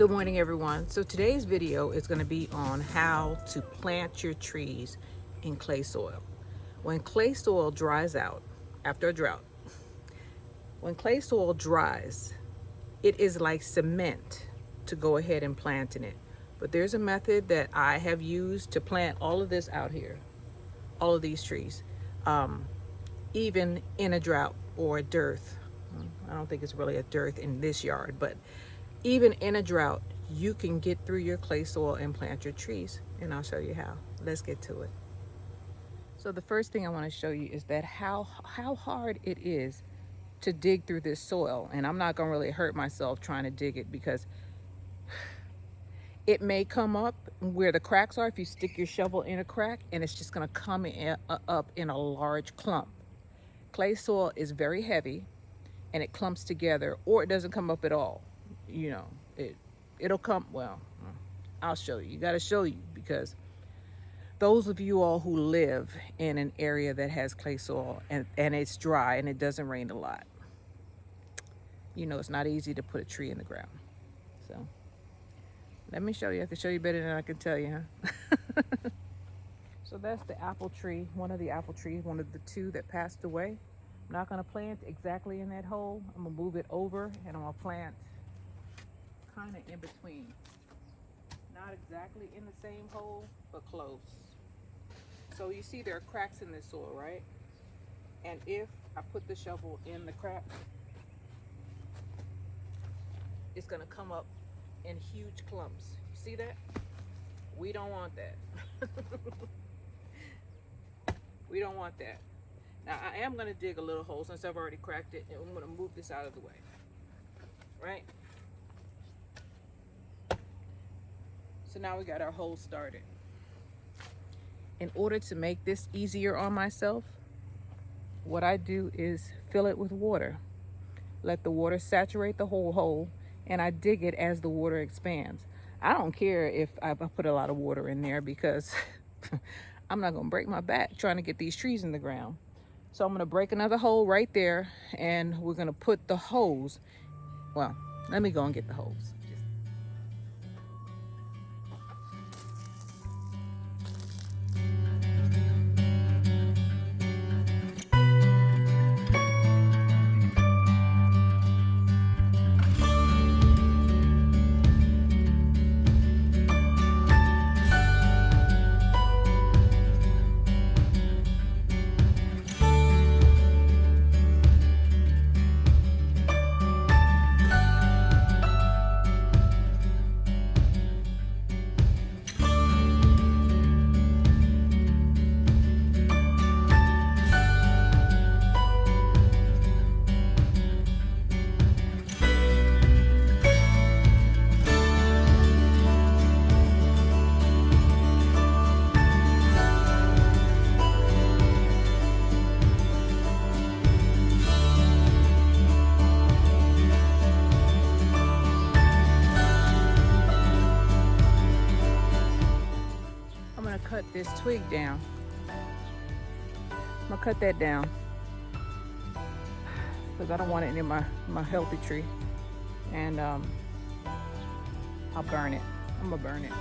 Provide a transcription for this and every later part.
Good morning, everyone. So today's video is going to be on how to plant your trees in clay soil. When clay soil dries out after a drought, when clay soil dries, it is like cement to go ahead and plant in it. But there's a method that I have used to plant all of this out here, all of these trees, even in a drought or a dearth. I don't think it's really a dearth in this yard, but even in a drought, you can get through your clay soil and plant your trees, and I'll show you how. Let's get to it. So the first thing I want to show you is that how hard it is to dig through this soil, and I'm not going to really hurt myself trying to dig it because it may come up where the cracks are if you stick your shovel in a crack, and it's just going to come up in a large clump. Clay soil is very heavy and it clumps together, or it doesn't come up at all. You know, it'll come, well, I'll show you. You got to show you, because those of you all who live in an area that has clay soil and it's dry and it doesn't rain a lot, you know it's not easy to put a tree in the ground. So let me show you. I can show you better than I can tell you, huh? So that's the apple tree, one of the apple trees, one of the two that passed away. I'm not going to plant exactly in that hole. I'm going to move it over and I'm going to plant kind of in between. Not exactly in the same hole, but close. So you see there are cracks in this soil, right? And if I put the shovel in the crack, it's going to come up in huge clumps. You see that? We don't want that. We don't want that. Now I am going to dig a little hole since I've already cracked it, and I'm going to move this out of the way. Right? So now we got our hole started. In order to make this easier on myself, what I do is fill it with water. Let the water saturate the whole hole, and I dig it as the water expands. I don't care if I put a lot of water in there, because I'm not going to break my back trying to get these trees in the ground. So I'm going to break another hole right there, and we're going to put the hose. Well, let me go and get the hose. Cut this twig down. I'm gonna cut that down because I don't want it in my healthy tree, and I'll burn it. I'm gonna burn it.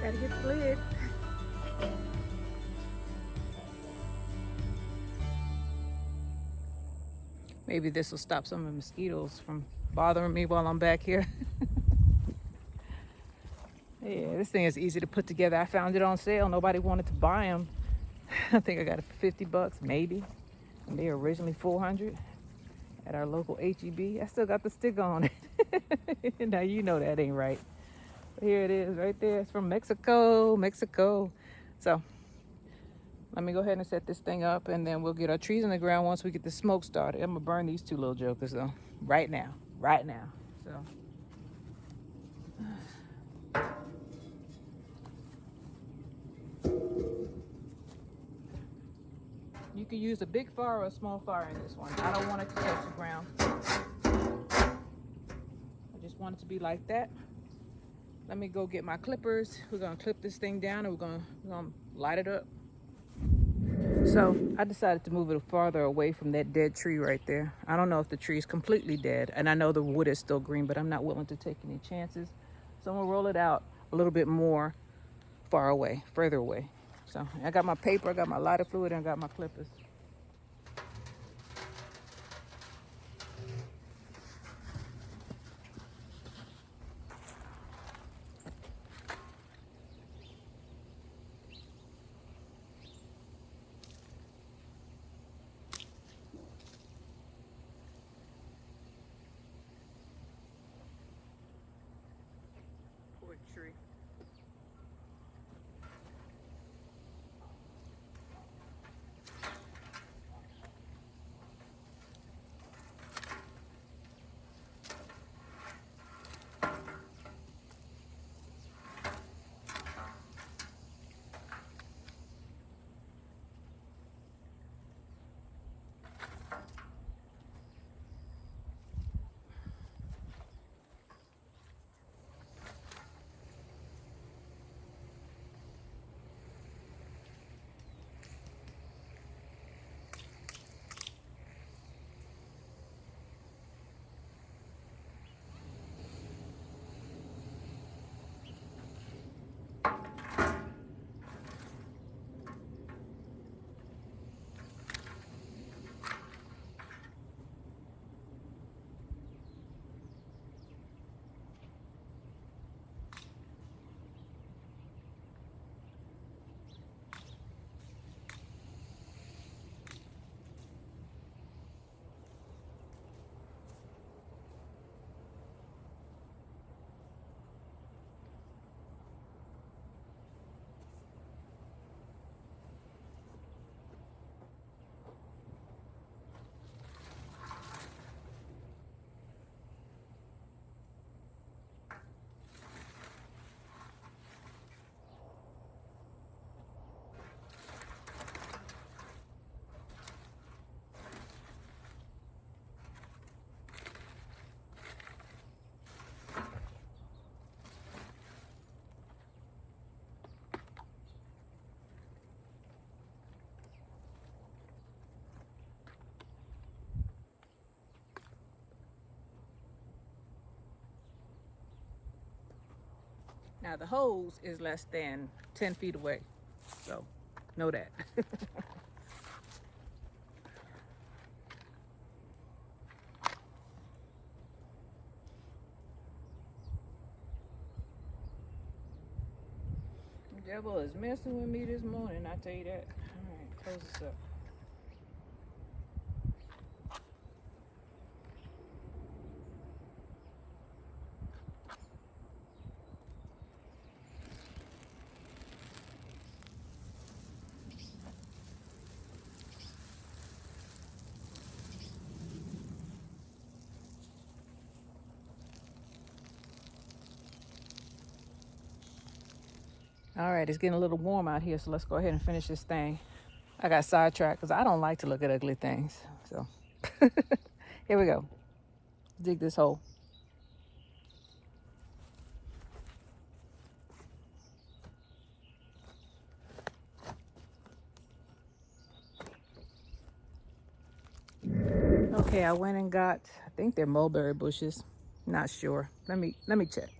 Gotta get the lid. Maybe this will stop some of the mosquitoes from bothering me while I'm back here. Yeah, this thing is easy to put together. I found it on sale. Nobody wanted to buy them. I think I got it for 50 bucks, maybe. And they were originally 400 at our local HEB. I still got the sticker on it. Now you know that ain't right. But here it is right there. It's from Mexico, Mexico. So let me go ahead and set this thing up, and then we'll get our trees in the ground once we get the smoke started. I'm gonna burn these two little jokers though, right now, right now. So you can use a big fire or a small fire in this one. I don't want it to touch the ground. I just want it to be like that. Let me go get my clippers. We're gonna clip this thing down, and we're gonna light it up. So I decided to move it farther away from that dead tree right there. I don't know if the tree is completely dead, and I know the wood is still green, but I'm not willing to take any chances. So I'm gonna roll it out a little bit more far away, further away. So I got my paper, I got my lighter fluid, and I got my clippers. Poor tree. Now the hose is less than 10 feet away, so know that. The devil is messing with me this morning, I tell you that. All right, close this up. All right, it's getting a little warm out here, so let's go ahead and finish this thing. I got sidetracked because I don't like to look at ugly things. So here we go. Dig this hole. Okay, I went and got, I think they're mulberry bushes. Not sure. Let me check.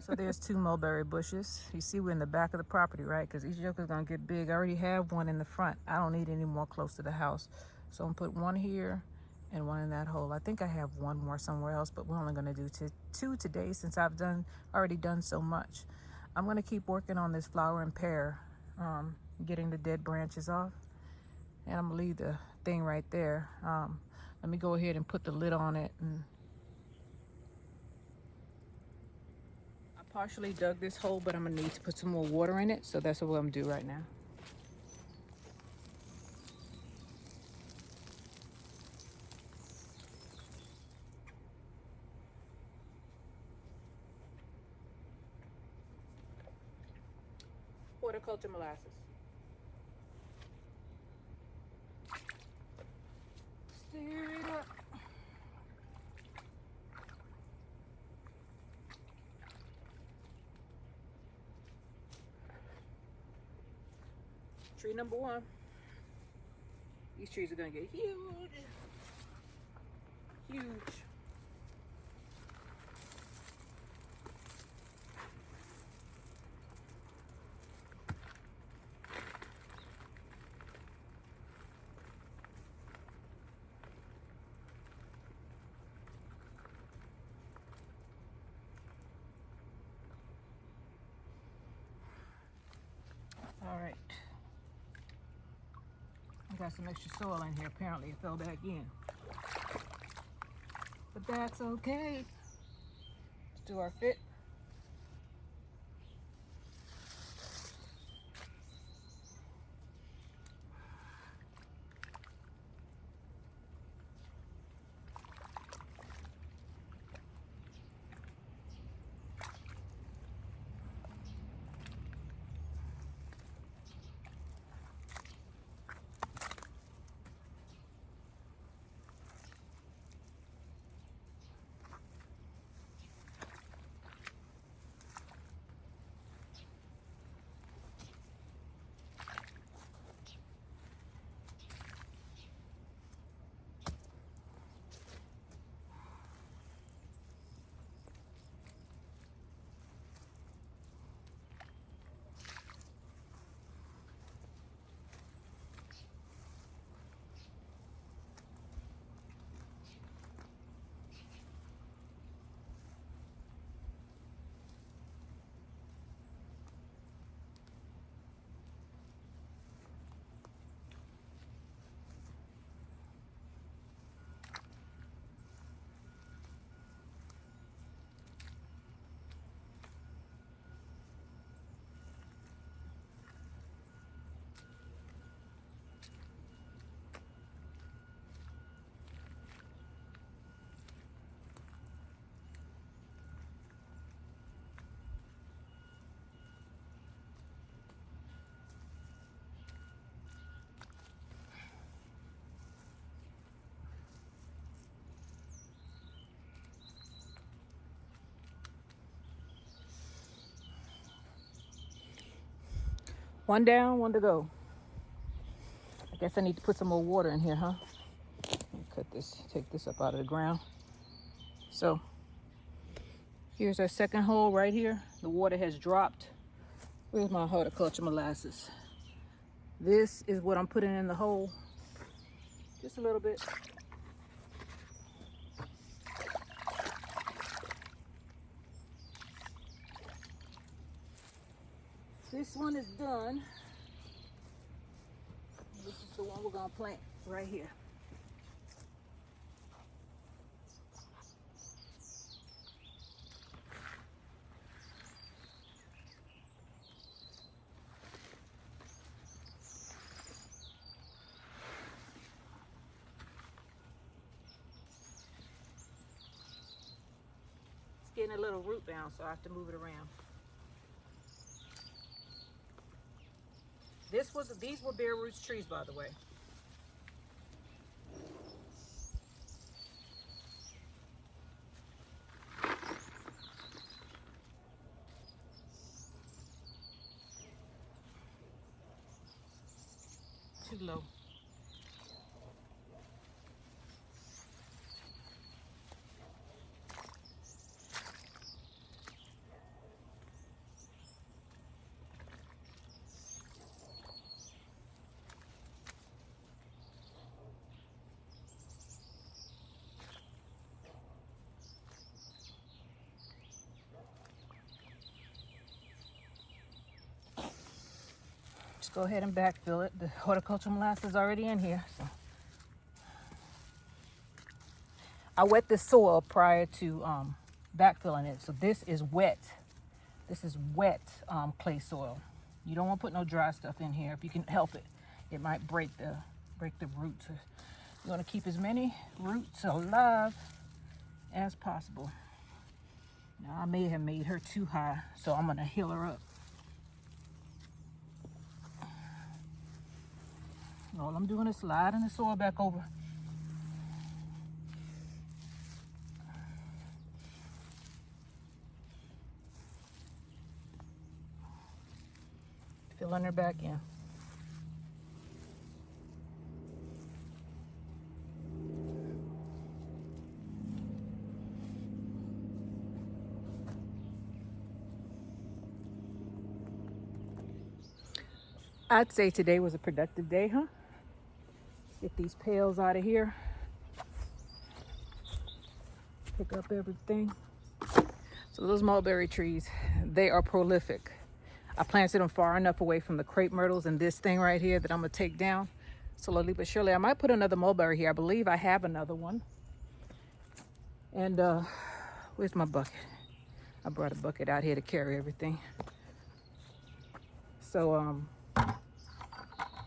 So there's two mulberry bushes. You see we're in the back of the property, right? Because each joker's gonna get big. I already have one in the front. I don't need any more close to the house. So I'm gonna put one here and one in that hole. I think I have one more somewhere else, but we're only gonna do two today since I've already done so much. I'm going to keep working on this flowering pear, getting the dead branches off. And I'm going to leave the thing right there. Let me go ahead and put the lid on it. And I partially dug this hole, but I'm going to need to put some more water in it. So that's what I'm going to do right now. Horticulture molasses. Stir it up. Tree number 1. These trees are gonna get huge. Huge. All right. I got some extra soil in here. Apparently it fell back in. But that's okay. Let's do our fit. One down, one to go. I guess I need to put some more water in here, huh? Cut this, take this up out of the ground. So here's our second hole right here. The water has dropped. Where's my horticulture molasses? This is what I'm putting in the hole. Just a little bit. This one is done. This is the one we're gonna plant right here. It's getting a little root bound, so I have to move it around. These were bare roots trees, by the way. Too low. go ahead and backfill it. The horticulture molasses is already in here. So I wet the soil prior to backfilling it. So this is wet. This is wet clay soil. You don't want to put no dry stuff in here if you can help it. It might break the roots. You want to keep as many roots alive as possible. Now I may have made her too high, so I'm gonna heal her up. All I'm doing is sliding the soil back over. Filling her back in. I'd say today was a productive day, huh? Get these pails out of here. Pick up everything. So those mulberry trees, they are prolific. I planted them far enough away from the crepe myrtles and this thing right here that I'm gonna take down slowly but surely. I might put another mulberry here. I believe I have another one. And where's my bucket? I brought a bucket out here to carry everything. So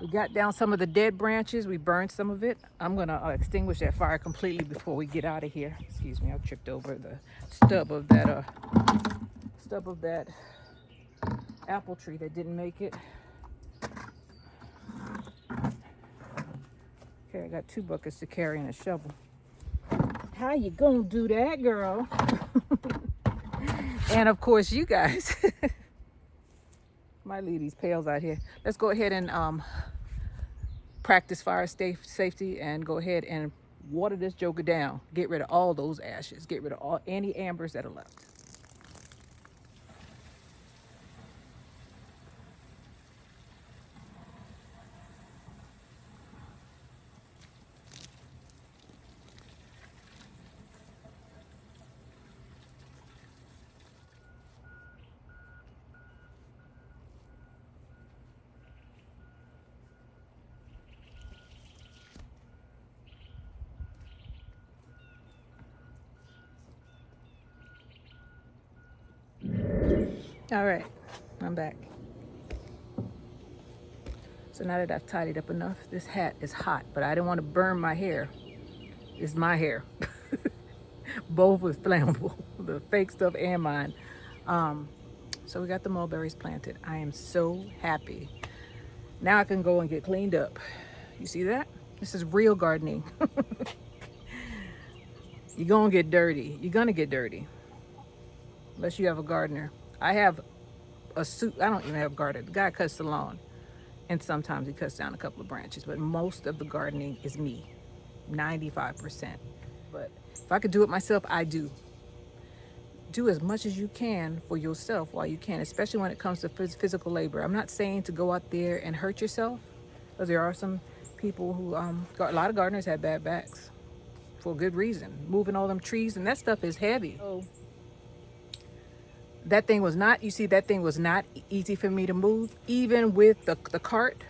we got down some of the dead branches. We burned some of it. I'm gonna extinguish that fire completely before we get out of here. Excuse me, I tripped over the stub of that apple tree that didn't make it. Okay, I got 2 buckets to carry and a shovel. How you gonna do that, girl? And of course, you guys. Might leave these pails out here. Let's go ahead and practice fire safety and go ahead and water this joker down. Get rid of all those ashes. Get rid of any ambers that are left. All right, I'm back. So now that I've tidied up enough, this hat is hot, but I didn't want to burn my hair. It's my hair. Both is flammable, the fake stuff and mine. So we got the mulberries planted. I am so happy. Now I can go and get cleaned up. You see that? This is real gardening. You're gonna get dirty. You're gonna get dirty. Unless you have a gardener. I have a suit. I don't even have a gardener. The guy cuts the lawn. And sometimes he cuts down a couple of branches. But most of the gardening is me. 95%. But if I could do it myself, I do. Do as much as you can for yourself while you can, especially when it comes to physical labor. I'm not saying to go out there and hurt yourself, because there are some people who, a lot of gardeners have bad backs for a good reason. Moving all them trees, and that stuff is heavy. So that thing was not, you see, that thing was not easy for me to move. Even with the cart,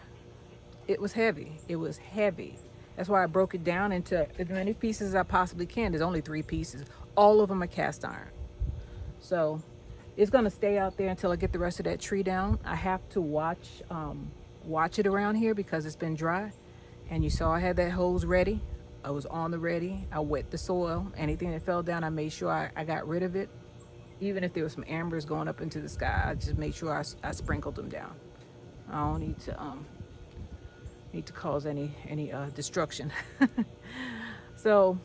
it was heavy. It was heavy. That's why I broke it down into as many pieces as I possibly can. There's only 3 pieces. All of them are cast iron. So it's gonna stay out there until I get the rest of that tree down. I have to watch it around here because it's been dry. And you saw I had that hose ready. I was on the ready. I wet the soil. Anything that fell down, I made sure I got rid of it. Even if there was some ambers going up into the sky, I just made sure I sprinkled them down. I don't need to cause any destruction. So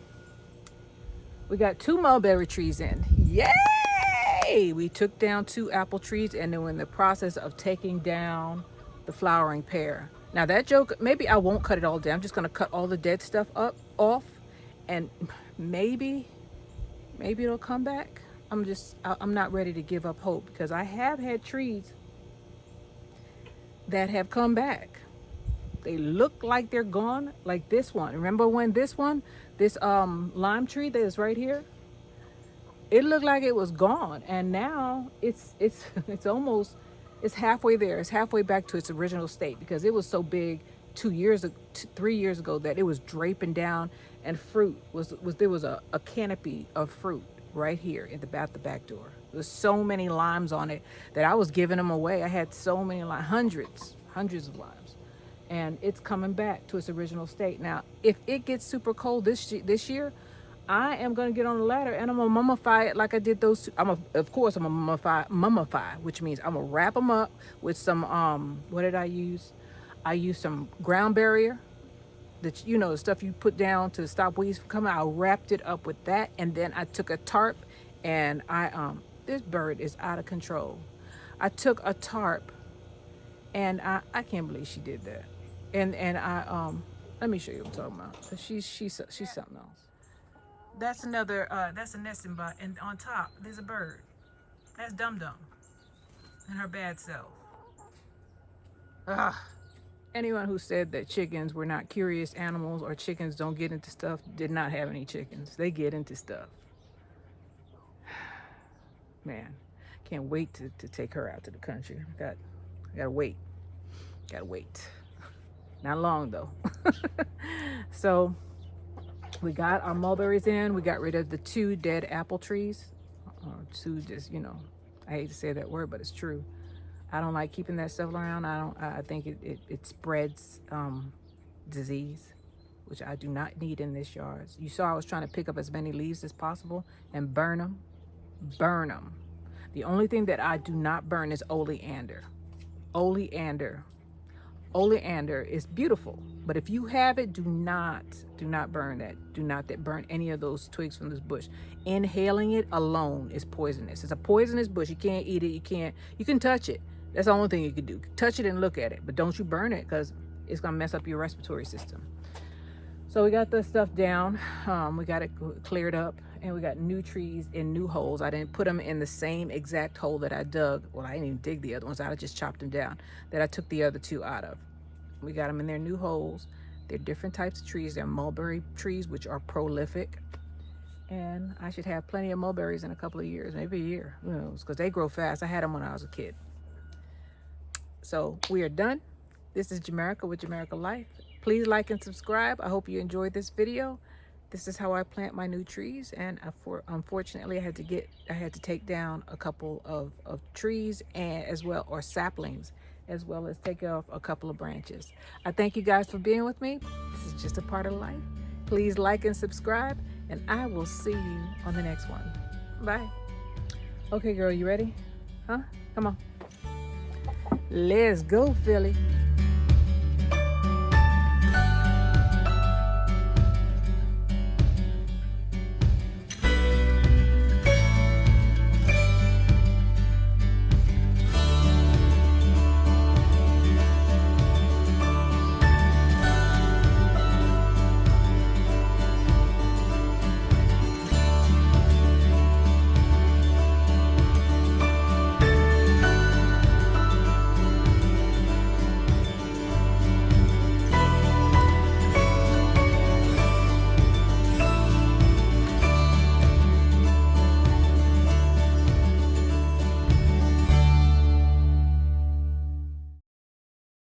we got 2 mulberry trees in. Yay! We took down 2 apple trees, and then we're in the process of taking down the flowering pear. Now that joke, maybe I won't cut it all down. I'm just gonna cut all the dead stuff off, and maybe it'll come back. I'm not ready to give up hope, because I have had trees that have come back. They look like they're gone, like this one. Remember when this lime tree that is right here, it looked like it was gone, and now it's almost It's halfway there. It's halfway back to its original state because it was so big 3 years ago that it was draping down, and fruit was there was a canopy of fruit right here at the back door. There's so many limes on it that I was giving them away. I had so many limes, hundreds of limes, and it's coming back to its original state. Now, if it gets super cold this year, I am gonna get on the ladder and I'm gonna mummify it like I did those. Of course, I'm gonna mummify, which means I'm gonna wrap them up with some What did I use? I used some ground barrier, that the stuff you put down to stop weeds from coming. I wrapped it up with that, and then I took a tarp, and this bird is out of control. I took a tarp, and I can't believe she did that, and I let me show you what I'm talking about. So she's something else. That's another that's a nesting bot, and on top there's a bird. That's Dum Dum and her bad self. Ugh. Anyone who said that chickens were not curious animals or chickens don't get into stuff did not have any chickens. They get into stuff. Man, can't wait to take her out to the country. Gotta wait. Gotta wait. Not long though. So we got our mulberries in. We got rid of the 2 dead apple trees. Two just, I hate to say that word, but it's true. I don't like keeping that stuff around. I think it spreads disease, which I do not need in this yard. You saw I was trying to pick up as many leaves as possible and burn them. Burn them. The only thing that I do not burn is oleander. Oleander. Oleander is beautiful, but if you have it, do not burn that. Do not burn any of those twigs from this bush. Inhaling it alone is poisonous. It's a poisonous bush. You can't eat it. You can touch it. That's the only thing you can do. Touch it and look at it, but don't you burn it, because it's gonna mess up your respiratory system. So we got the stuff down. We got it cleared up, and we got new trees in new holes. I didn't put them in the same exact hole that I dug. Well, I didn't even dig the other ones. I just chopped them down. That I took the other 2 out of. We got them in their new holes. They're different types of trees. They're mulberry trees, which are prolific. And I should have plenty of mulberries in a couple of years, maybe a year. Who knows? Because they grow fast. I had them when I was a kid. So we are done. This is Jamerica with Jamerica Life. Please like and subscribe. I hope you enjoyed this video. This is how I plant my new trees, and unfortunately I had to take down a couple of trees, and or saplings, as well as take off a couple of branches. I thank you guys for being with me. This is just a part of life. Please like and subscribe, and I will see you on the next one. Bye. Okay, girl, you ready? Huh? Come on. Let's go, Philly.